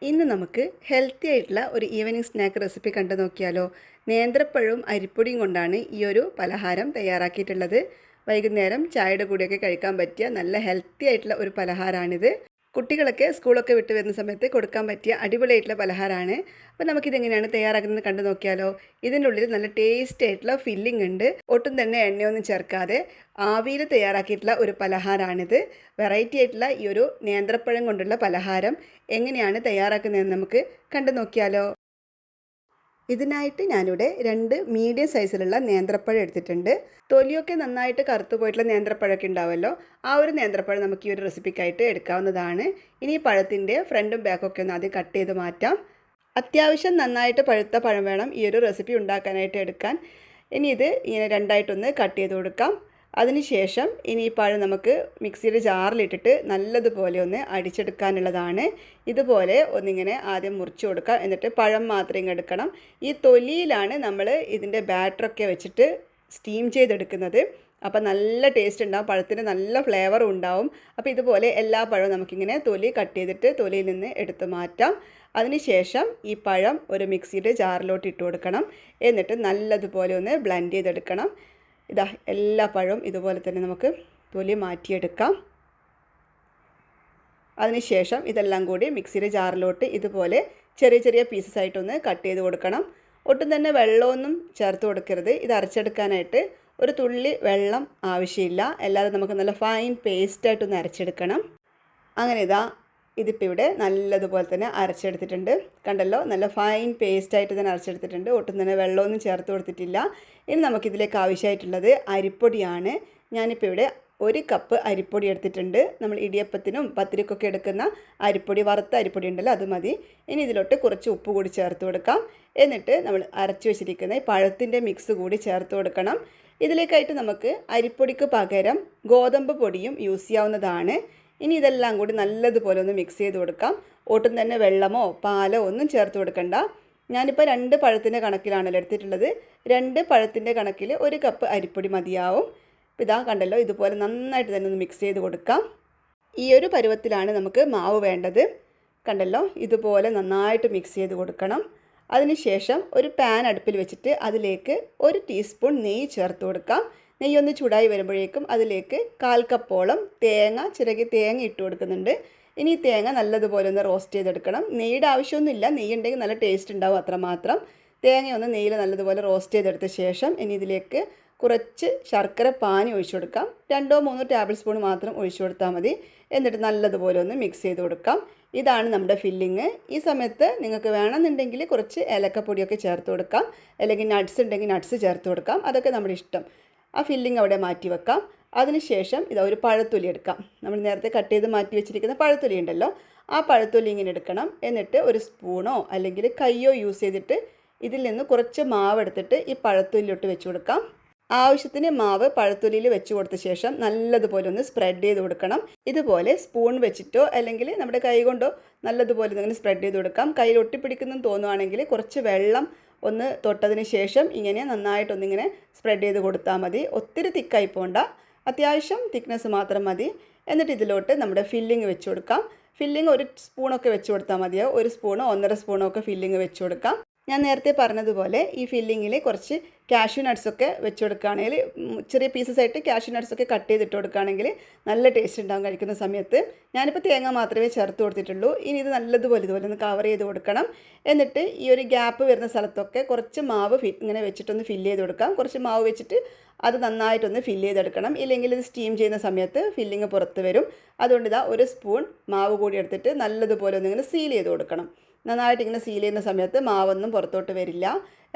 ഇന്ന് നമുക്ക് ഹെൽത്തി ആയിട്ടുള്ള ഒരു ഈവനിങ് സ്നാക്ക് റെസിപ്പി കണ്ടു നോക്കിയാലോ. നേന്ത്രപ്പഴവും അരിപ്പൊടിയും കൊണ്ടാണ് ഈ ഒരു പലഹാരം തയ്യാറാക്കിയിട്ടുള്ളത്. വൈകുന്നേരം ചായയുടെ കൂടെയൊക്കെ കഴിക്കാൻ പറ്റിയ നല്ല ഹെൽത്തി ആയിട്ടുള്ള ഒരു പലഹാരമാണിത്. കുട്ടികളൊക്കെ സ്കൂളൊക്കെ വിട്ട് വരുന്ന സമയത്ത് കൊടുക്കാൻ പറ്റിയ അടിപൊളിയായിട്ടുള്ള പലഹാരമാണ്. അപ്പോൾ നമുക്കിതെങ്ങനെയാണ് തയ്യാറാക്കുന്നത് കണ്ടു നോക്കിയാലോ. ഇതിൻ്റെ ഉള്ളിൽ നല്ല ടേസ്റ്റ് ആയിട്ടുള്ള ഫില്ലിംഗ് ഉണ്ട്. ഒട്ടും തന്നെ എണ്ണയൊന്നും ചേർക്കാതെ ആവിയിൽ തയ്യാറാക്കിയിട്ടുള്ള ഒരു പലഹാരമാണിത്. വെറൈറ്റി ആയിട്ടുള്ള ഈ ഒരു നേന്ത്രപ്പഴം കൊണ്ടുള്ള പലഹാരം എങ്ങനെയാണ് തയ്യാറാക്കുന്നതെന്ന് നമുക്ക് കണ്ടു നോക്കിയാലോ. ഇതിനായിട്ട് ഞാനിവിടെ 2 മീഡിയം സൈസിലുള്ള നേന്ത്രപ്പഴം എടുത്തിട്ടുണ്ട്. തൊലിയൊക്കെ നന്നായിട്ട് കറുത്തു പോയിട്ടുള്ള നേന്ത്രപ്പഴമൊക്കെ ഉണ്ടാവുമല്ലോ, ആ ഒരു നേന്ത്രപ്പഴം നമുക്ക് ഈ ഒരു റെസിപ്പിക്കായിട്ട് എടുക്കാവുന്നതാണ്. ഇനി ഈ പഴത്തിൻ്റെ ഫ്രണ്ടും ബാക്കൊക്കെ ഒന്ന് ആദ്യം കട്ട് ചെയ്ത് മാറ്റാം. അത്യാവശ്യം നന്നായിട്ട് പഴുത്ത പഴം വേണം ഈ ഒരു റെസിപ്പി ഉണ്ടാക്കാനായിട്ട് എടുക്കാൻ. ഇനി ഇത് ഇങ്ങനെ രണ്ടായിട്ടൊന്ന് കട്ട് ചെയ്ത് കൊടുക്കാം. അതിനുശേഷം ഇനി ഈ പഴം നമുക്ക് മിക്സിയുടെ ജാറിലിട്ടിട്ട് നല്ലതുപോലെ ഒന്ന് അടിച്ചെടുക്കാനുള്ളതാണ്. ഇതുപോലെ ഒന്നിങ്ങനെ ആദ്യം മുറിച്ച് കൊടുക്കാം. എന്നിട്ട് പഴം മാത്രം ഇങ്ങ് എടുക്കണം. ഈ തൊലിയിലാണ് നമ്മൾ ഇതിൻ്റെ ബാറ്ററൊക്കെ വെച്ചിട്ട് സ്റ്റീം ചെയ്തെടുക്കുന്നത്. അപ്പോൾ നല്ല ടേസ്റ്റ് ഉണ്ടാവും, പഴത്തിന് നല്ല ഫ്ലേവറും ഉണ്ടാവും. അപ്പോൾ ഇതുപോലെ എല്ലാ പഴവും നമുക്കിങ്ങനെ തൊലി കട്ട് ചെയ്തിട്ട് തൊലിയിൽ നിന്ന് എടുത്ത് മാറ്റാം. അതിനുശേഷം ഈ പഴം ഒരു മിക്സിയുടെ ജാറിലോട്ട് ഇട്ട് കൊടുക്കണം. എന്നിട്ട് നല്ലതുപോലെ ഒന്ന് ബ്ലെൻഡ് ചെയ്തെടുക്കണം. ഇതാ എല്ലാ പഴവും ഇതുപോലെ തന്നെ നമുക്ക് തൊലി മാറ്റിയെടുക്കാം. അതിനുശേഷം ഇതെല്ലാം കൂടി മിക്സിയുടെ ജാറിലോട്ട് ഇതുപോലെ ചെറിയ ചെറിയ പീസസ് ആയിട്ടൊന്ന് കട്ട് ചെയ്ത് കൊടുക്കണം. ഒട്ടും തന്നെ വെള്ളമൊന്നും ചേർത്ത് കൊടുക്കരുത്. ഇത് അരച്ചെടുക്കാനായിട്ട് ഒരു തുള്ളി വെള്ളം ആവശ്യമില്ല. അല്ലാതെ നമുക്ക് നല്ല ഫൈൻ പേസ്റ്റായിട്ടൊന്ന് അരച്ചെടുക്കണം. അങ്ങനെ ഇതിപ്പോൾ ഇവിടെ നല്ലതുപോലെ തന്നെ അരച്ചെടുത്തിട്ടുണ്ട്. കണ്ടല്ലോ, നല്ല ഫൈൻ പേസ്റ്റായിട്ട് തന്നെ അരച്ചെടുത്തിട്ടുണ്ട്. ഒട്ടും തന്നെ വെള്ളമൊന്നും ചേർത്ത് കൊടുത്തിട്ടില്ല. ഇനി നമുക്കിതിലേക്ക് ആവശ്യമായിട്ടുള്ളത് അരിപ്പൊടിയാണ്. ഞാനിപ്പോൾ ഇവിടെ 1 കപ്പ് അരിപ്പൊടി എടുത്തിട്ടുണ്ട്. നമ്മൾ ഇടിയപ്പത്തിനും പത്തിരിക്കൊക്കെ എടുക്കുന്ന അരിപ്പൊടി, വറുത്ത അരിപ്പൊടി ഉണ്ടല്ലോ, അത് മതി. ഇനി ഇതിലോട്ട് കുറച്ച് ഉപ്പ് കൂടി ചേർത്ത് കൊടുക്കാം. എന്നിട്ട് നമ്മൾ അരച്ച് വെച്ചിരിക്കുന്ന ഈ പഴത്തിൻ്റെ മിക്സ് കൂടി ചേർത്ത് കൊടുക്കണം. ഇതിലേക്കായിട്ട് നമുക്ക് അരിപ്പൊടിക്ക് പകരം ഗോതമ്പ് പൊടിയും യൂസ് ചെയ്യാവുന്നതാണ്. ഇനി ഇതെല്ലാം കൂടി നല്ലതുപോലെ ഒന്ന് മിക്സ് ചെയ്ത് കൊടുക്കാം. ഒട്ടും തന്നെ വെള്ളമോ പാലോ ഒന്നും ചേർത്ത് കൊടുക്കണ്ട. ഞാനിപ്പോൾ 2 പഴത്തിൻ്റെ കണക്കിലാണല്ലോ എടുത്തിട്ടുള്ളത്. 2 പഴത്തിൻ്റെ കണക്കിൽ 1 കപ്പ് അരിപ്പൊടി മതിയാവും. ഇതാ കണ്ടല്ലോ, ഇതുപോലെ നന്നായിട്ട് തന്നെ ഒന്ന് മിക്സ് ചെയ്ത് കൊടുക്കാം. ഈ ഒരു പരുവത്തിലാണ് നമുക്ക് മാവ് വേണ്ടത്. കണ്ടല്ലോ, ഇതുപോലെ നന്നായിട്ട് മിക്സ് ചെയ്ത് കൊടുക്കണം. അതിനുശേഷം ഒരു പാൻ അടുപ്പിൽ വെച്ചിട്ട് അതിലേക്ക് 1 ടീസ്പൂൺ നെയ്യ് ചേർത്ത് കൊടുക്കാം. നെയ്യൊന്ന് ചൂടായി വരുമ്പോഴേക്കും അതിലേക്ക് 1/4 കപ്പോളം ചിരകി തേങ്ങ ഇട്ട് കൊടുക്കുന്നുണ്ട്. ഇനി ഈ തേങ്ങ നല്ലതുപോലെ ഒന്ന് റോസ്റ്റ് ചെയ്തെടുക്കണം. നെയ്യുടെ ആവശ്യമൊന്നുമില്ല, നെയ്യ് ഉണ്ടെങ്കിൽ നല്ല ടേസ്റ്റ് ഉണ്ടാവും, അത്രമാത്രം. തേങ്ങയൊന്ന് നെയ്യിൽ നല്ലതുപോലെ റോസ്റ്റ് ചെയ്തെടുത്ത ശേഷം ഇനി ഇതിലേക്ക് കുറച്ച് ശർക്കര പാനി ഒഴിച്ചു കൊടുക്കാം. 2-3 ടേബിൾ സ്പൂൺ മാത്രം ഒഴിച്ചു കൊടുത്താൽ മതി. എന്നിട്ട് നല്ലതുപോലെ ഒന്ന് മിക്സ് ചെയ്ത് കൊടുക്കാം. ഇതാണ് നമ്മുടെ ഫില്ലിങ്. ഈ സമയത്ത് നിങ്ങൾക്ക് വേണമെന്നുണ്ടെങ്കിൽ കുറച്ച് ഏലക്കപ്പൊടിയൊക്കെ ചേർത്ത് കൊടുക്കാം, അല്ലെങ്കിൽ നട്ട്സ് ഉണ്ടെങ്കിൽ നട്ട്സ് ചേർത്ത് കൊടുക്കാം. അതൊക്കെ നമ്മുടെ ഇഷ്ടം. ആ ഫില്ലിങ് അവിടെ മാറ്റി വെക്കാം. അതിനുശേഷം ഒരു പഴത്തൊലി എടുക്കാം. നമ്മൾ നേരത്തെ കട്ട് ചെയ്ത് മാറ്റി വെച്ചിരിക്കുന്ന പഴത്തൊലി ഉണ്ടല്ലോ, ആ പഴത്തൊലി ഇങ്ങനെ എടുക്കണം. എന്നിട്ട് ഒരു സ്പൂണോ അല്ലെങ്കിൽ കയ്യോ യൂസ് ചെയ്തിട്ട് ഇതിൽ നിന്ന് കുറച്ച് മാവ് എടുത്തിട്ട് ഈ പഴത്തൊലിയിലോട്ട് വെച്ച് കൊടുക്കാം. ആവശ്യത്തിന് മാവ് പഴത്തൊലിയിൽ വെച്ച് കൊടുത്ത ശേഷം നല്ലതുപോലെ ഒന്ന് സ്പ്രെഡ് ചെയ്ത് കൊടുക്കണം. ഇതുപോലെ സ്പൂൺ വെച്ചിട്ടോ അല്ലെങ്കിൽ നമ്മുടെ കൈ കൊണ്ടോ നല്ലതുപോലെ ഇങ്ങനെ സ്പ്രെഡ് ചെയ്ത് കൊടുക്കാം. കയ്യിൽ ഒട്ടിപ്പിടിക്കുന്നെന്ന് തോന്നുവാണെങ്കിൽ കുറച്ച് വെള്ളം ഒന്ന് തൊട്ടതിന് ശേഷം ഇങ്ങനെ നന്നായിട്ടൊന്നിങ്ങനെ സ്പ്രെഡ് ചെയ്ത് കൊടുത്താൽ മതി. ഒത്തിരി തിക്കായി പോകണ്ട, അത്യാവശ്യം തിക്നെസ് മാത്രം മതി. എന്നിട്ട് ഇതിലോട്ട് നമ്മുടെ ഫില്ലിങ് വെച്ച് കൊടുക്കാം. ഫില്ലിങ് 1 സ്പൂണൊക്കെ വെച്ച് കൊടുത്താൽ മതിയോ. 1 സ്പൂണോ 1.5 സ്പൂണോ ഒക്കെ ഫില്ലിങ് വെച്ച് കൊടുക്കാം. ഞാൻ നേരത്തെ പറഞ്ഞതുപോലെ ഈ ഫില്ലിങ്ങിൽ കുറച്ച് കാഷ്യൂ നട്ട്സൊക്കെ വെച്ച് കൊടുക്കുകയാണെങ്കിൽ, ചെറിയ പീസസ് ആയിട്ട് കാഷ്യൂ നട്ട്സൊക്കെ കട്ട് ചെയ്തിട്ട് കൊടുക്കുകയാണെങ്കിൽ നല്ല ടേസ്റ്റ് ഉണ്ടാകും കഴിക്കുന്ന സമയത്ത്. ഞാനിപ്പോൾ തേങ്ങ മാത്രമേ ചേർത്ത് കൊടുത്തിട്ടുള്ളൂ. ഇനി ഇത് നല്ലതുപോലെ ഇതുപോലെ ഒന്ന് കവർ ചെയ്ത് കൊടുക്കണം. എന്നിട്ട് ഈ ഒരു ഗ്യാപ്പ് വരുന്ന സ്ഥലത്തൊക്കെ കുറച്ച് മാവ് ഇങ്ങനെ വെച്ചിട്ടൊന്ന് ഫില്ല് ചെയ്ത് കൊടുക്കാം. കുറച്ച് മാവ് വെച്ചിട്ട് അത് നന്നായിട്ടൊന്ന് ഫില്ല് ചെയ്തെടുക്കണം. ഇല്ലെങ്കിൽ ഇത് സ്റ്റീം ചെയ്യുന്ന സമയത്ത് ഫില്ലിങ് പുറത്ത് വരും. അതുകൊണ്ട് 1 സ്പൂൺ മാവ് കൂടി എടുത്തിട്ട് നല്ലതുപോലെ ഒന്നിങ്ങനെ സീൽ ചെയ്ത് കൊടുക്കണം. നന്നായിട്ട് ഇങ്ങനെ സീൽ ചെയ്യുന്ന സമയത്ത് മാവൊന്നും പുറത്തോട്ട് വരില്ല.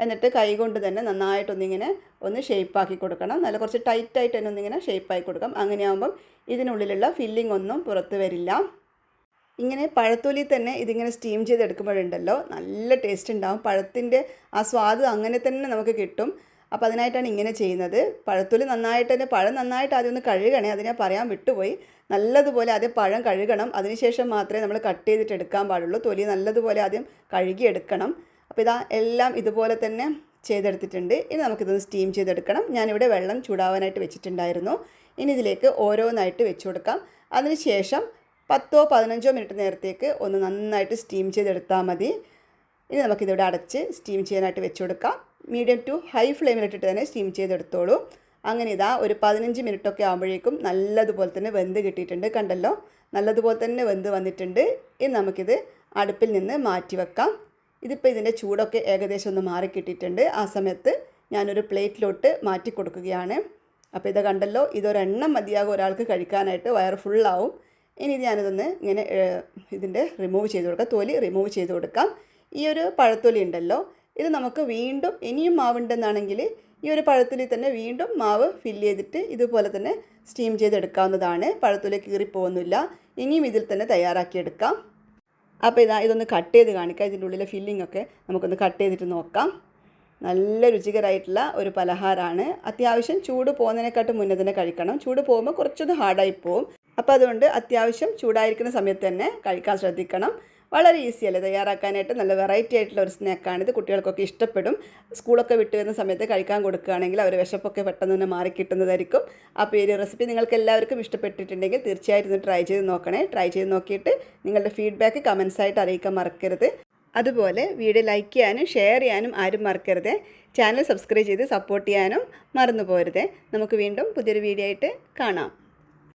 എന്നിട്ട് കൈ കൊണ്ട് തന്നെ നന്നായിട്ടൊന്നിങ്ങനെ ഒന്ന് ഷേപ്പാക്കി കൊടുക്കണം. നല്ല കുറച്ച് ടൈറ്റായിട്ട് തന്നെ ഒന്നിങ്ങനെ ഷേപ്പാക്കി കൊടുക്കാം. അങ്ങനെയാകുമ്പം ഇതിനുള്ളിലുള്ള ഫില്ലിംഗ് ഒന്നും പുറത്ത് വരില്ല. ഇങ്ങനെ പഴത്തൊലി തന്നെ ഇതിങ്ങനെ സ്റ്റീം ചെയ്തെടുക്കുമ്പോഴുണ്ടല്ലോ നല്ല ടേസ്റ്റ് ഉണ്ടാകും. പഴത്തിൻ്റെ ആ സ്വാദ് അങ്ങനെ തന്നെ നമുക്ക് കിട്ടും. അപ്പോൾ അതിനായിട്ടാണ് ഇങ്ങനെ ചെയ്യുന്നത്. പഴത്തൊലി നന്നായിട്ട് തന്നെ, പഴം നന്നായിട്ട് ആദ്യം ഒന്ന് കഴുകണേ, അത് ഞാൻ പറയാൻ വിട്ടുപോയി. നല്ലതുപോലെ ആദ്യം പഴം കഴുകണം. അതിനുശേഷം മാത്രമേ നമ്മൾ കട്ട് ചെയ്തിട്ട് എടുക്കാൻ പാടുള്ളൂ. തൊലി നല്ലതുപോലെ ആദ്യം കഴുകി എടുക്കണം. അപ്പോൾ എല്ലാം ഇതുപോലെ തന്നെ ചെയ്തെടുത്തിട്ടുണ്ട്. ഇനി നമുക്കിതൊന്ന് സ്റ്റീം ചെയ്തെടുക്കണം. ഞാനിവിടെ വെള്ളം ചൂടാവാനായിട്ട് വെച്ചിട്ടുണ്ടായിരുന്നു. ഇനി ഇതിലേക്ക് ഓരോന്നായിട്ട് വെച്ച് കൊടുക്കാം. അതിനുശേഷം 10-15 മിനിറ്റ് നേരത്തേക്ക് ഒന്ന് നന്നായിട്ട് സ്റ്റീം ചെയ്തെടുത്താൽ മതി. ഇനി നമുക്കിതിവിടെ അടച്ച് സ്റ്റീം ചെയ്യാനായിട്ട് വെച്ച് കൊടുക്കാം. മീഡിയം ടു ഹൈ ഫ്ലെയിമിലിട്ടിട്ട് തന്നെ സ്റ്റീം ചെയ്തെടുത്തോളൂ. അങ്ങനെ ഇതാ ഒരു 15 മിനിറ്റൊക്കെ ആകുമ്പോഴേക്കും നല്ലതുപോലെ തന്നെ വെന്ത് കിട്ടിയിട്ടുണ്ട്. കണ്ടല്ലോ, നല്ലതുപോലെ തന്നെ വെന്ത് വന്നിട്ടുണ്ട്. ഇനി നമുക്കിത് അടുപ്പിൽ നിന്ന് മാറ്റി വെക്കാം. ഇതിപ്പോൾ ഇതിൻ്റെ ചൂടൊക്കെ ഏകദേശം ഒന്ന് മാറി കിട്ടിയിട്ടുണ്ട്. ആ സമയത്ത് ഞാനൊരു പ്ലേറ്റിലോട്ട് മാറ്റി കൊടുക്കുകയാണ്. അപ്പോൾ ഇത് കണ്ടല്ലോ, ഇതൊരെണ്ണം മതിയാകും ഒരാൾക്ക് കഴിക്കാനായിട്ട്, വയറ് ഫുള്ളാവും. ഇനി ഇത് ഞാനിതൊന്ന് ഇങ്ങനെ ഇതിൻ്റെ റിമൂവ് ചെയ്ത് കൊടുക്കാം, തൊലി റിമൂവ് ചെയ്ത് കൊടുക്കാം. ഈ ഒരു പഴത്തൊലി ഉണ്ടല്ലോ, ഇത് നമുക്ക് വീണ്ടും ഇനിയും മാവുണ്ടെന്നാണെങ്കിൽ ഈ ഒരു പഴത്തൊലി തന്നെ വീണ്ടും മാവ് ഫില്ല് ചെയ്തിട്ട് ഇതുപോലെ തന്നെ സ്റ്റീം ചെയ്തെടുക്കാവുന്നതാണ്. പഴത്തൊലി കീറിപ്പോകുന്നില്ല. ഇനിയും ഇതിൽ തന്നെ തയ്യാറാക്കിയെടുക്കാം. അപ്പോൾ ഇതൊന്ന് കട്ട് ചെയ്ത് കാണിക്കാം. ഇതിൻ്റെ ഉള്ളിലെ ഫില്ലിംഗ് ഒക്കെ നമുക്കൊന്ന് കട്ട് ചെയ്തിട്ട് നോക്കാം. നല്ല രുചികരമായിട്ടുള്ള ഒരു പലഹാരമാണ്. അത്യാവശ്യം ചൂട് പോകുന്നതിനെക്കാട്ടും മുന്നേ തന്നെ കഴിക്കണം. ചൂട് പോകുമ്പോൾ കുറച്ചൊന്ന് ഹാർഡായി പോകും. അപ്പോൾ അതുകൊണ്ട് അത്യാവശ്യം ചൂടായിരിക്കുന്ന സമയത്ത് തന്നെ കഴിക്കാൻ ശ്രദ്ധിക്കണം. വളരെ ഈസിയല്ലേ തയ്യാറാക്കാനായിട്ട്. നല്ല വെറൈറ്റി ആയിട്ടുള്ള ഒരു സ്നാക്കാണിത്. കുട്ടികൾക്കൊക്കെ ഇഷ്ടപ്പെടും. സ്കൂളൊക്കെ വിട്ട് വരുന്ന സമയത്ത് കഴിക്കാൻ കൊടുക്കുകയാണെങ്കിൽ അവർ വിശപ്പൊക്കെ പെട്ടെന്ന് തന്നെ മാറിക്കിട്ടുന്നതായിരിക്കും. അപ്പോൾ ഈ ഒരു റെസിപ്പി നിങ്ങൾക്ക് എല്ലാവർക്കും ഇഷ്ടപ്പെട്ടിട്ടുണ്ടെങ്കിൽ തീർച്ചയായിട്ടും ട്രൈ ചെയ്ത് നോക്കണേ. ട്രൈ ചെയ്ത് നോക്കിയിട്ട് നിങ്ങളുടെ ഫീഡ്ബാക്ക് കമൻസായിട്ട് അറിയിക്കാൻ മറക്കരുത്. അതുപോലെ വീഡിയോ ലൈക്ക് ചെയ്യാനും ഷെയർ ചെയ്യാനും ആരും മറക്കരുത്. ചാനൽ സബ്സ്ക്രൈബ് ചെയ്ത് സപ്പോർട്ട് ചെയ്യാനും മറന്നു പോകരുത്. നമുക്ക് വീണ്ടും പുതിയൊരു വീഡിയോ ആയിട്ട് കാണാം.